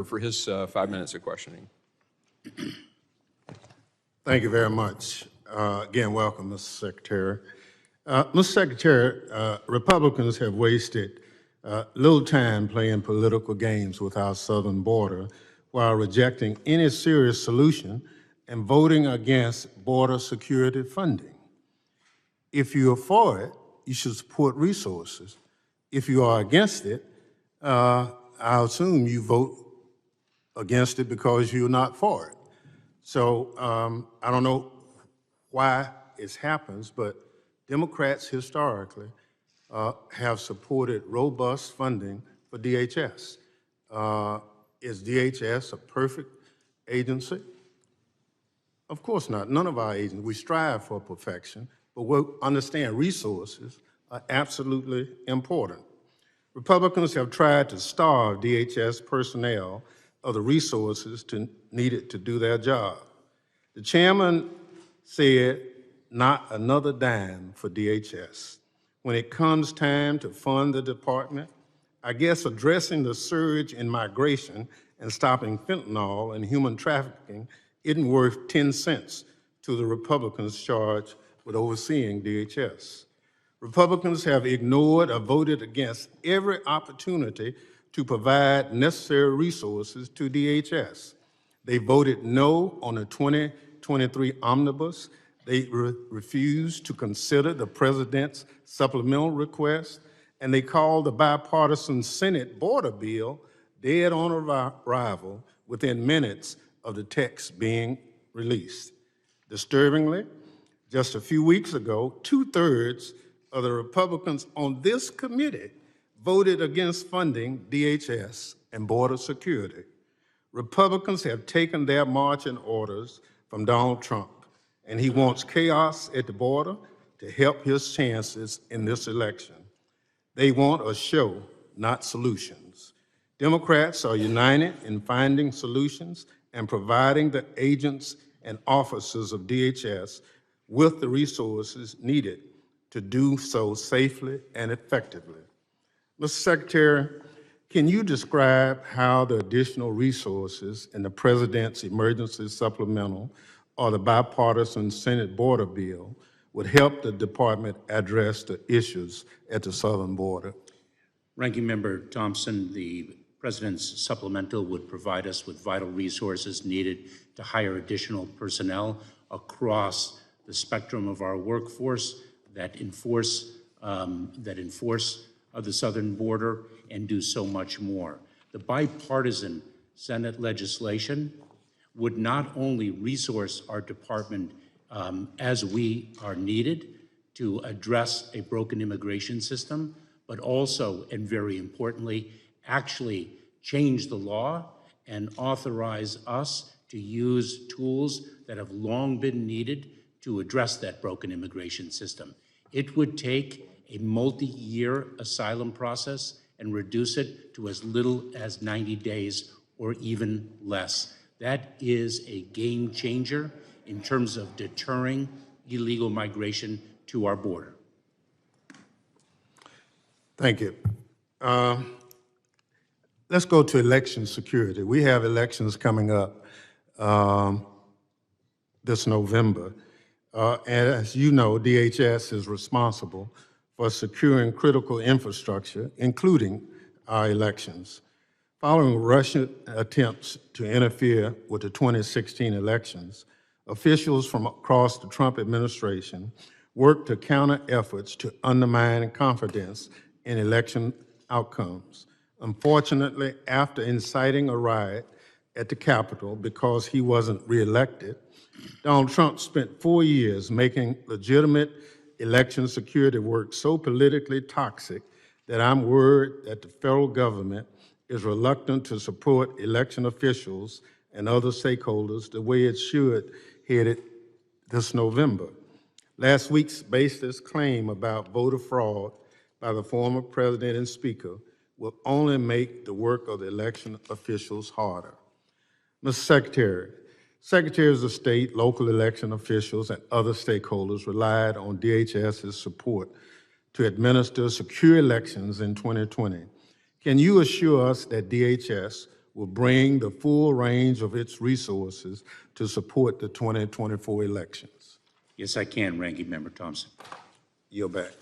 for his 5 minutes of questioning. Thank you very much. Again, welcome, Mr. Secretary. Mr. Secretary, Republicans have wasted little time playing political games with our southern border while rejecting any serious solution and voting against border security funding. If you're for it, you should support resources. If you are against it, I assume you vote against it because you're not for it. So I don't know why it happens, but Democrats historically have supported robust funding for DHS. Is DHS a perfect agency? Of course not. None of our agencies. We strive for perfection, but we understand resources are absolutely important. Republicans have tried to starve DHS personnel of the resources needed to do their job. The chairman said, not another dime for DHS. When it comes time to fund the department, I guess addressing the surge in migration and stopping fentanyl and human trafficking isn't worth 10 cents to the Republicans charged with overseeing DHS. Republicans have ignored or voted against every opportunity to provide necessary resources to DHS. They voted no on the 2023 omnibus. They refused to consider the president's supplemental request, and they called the bipartisan Senate border bill dead on arrival within minutes of the text being released. Disturbingly, just a few weeks ago, 2/3 of the Republicans on this committee voted against funding DHS and border security. Republicans have taken their marching orders from Donald Trump, and he wants chaos at the border to help his chances in this election. They want a show, not solutions. Democrats are united in finding solutions and providing the agents and officers of DHS with the resources needed to do so safely and effectively. Mr. Secretary, can you describe how the additional resources in the President's emergency supplemental or the bipartisan Senate border bill would help the department address the issues at the southern border? Ranking Member Thompson, the President's supplemental would provide us with vital resources needed to hire additional personnel across the spectrum of our workforce that enforce the southern border and do so much more. The bipartisan Senate legislation would not only resource our department as we are needed to address a broken immigration system, but also, and very importantly, actually change the law and authorize us to use tools that have long been needed to address that broken immigration system. It would take a multi-year asylum process and reduce it to as little as 90 days or even less. That is a game changer in terms of deterring illegal migration to our border. Thank you. Let's go to election security. We have elections coming up this November. And as you know, DHS is responsible for securing critical infrastructure, including our elections. Following Russian attempts to interfere with the 2016 elections, officials from across the Trump administration worked to counter efforts to undermine confidence in election outcomes. Unfortunately, after inciting a riot at the Capitol because he wasn't reelected, Donald Trump spent 4 years making legitimate election security work so politically toxic that I'm worried that the federal government is reluctant to support election officials and other stakeholders the way it should headed this November. Last week's baseless claim about voter fraud by the former president and speaker will only make the work of the election officials harder. Mr. Secretary, Secretaries of State, local election officials, and other stakeholders relied on DHS's support to administer secure elections in 2020. Can you assure us that DHS will bring the full range of its resources to support the 2024 elections? Yes, I can, Ranking Member Thompson. Yield back.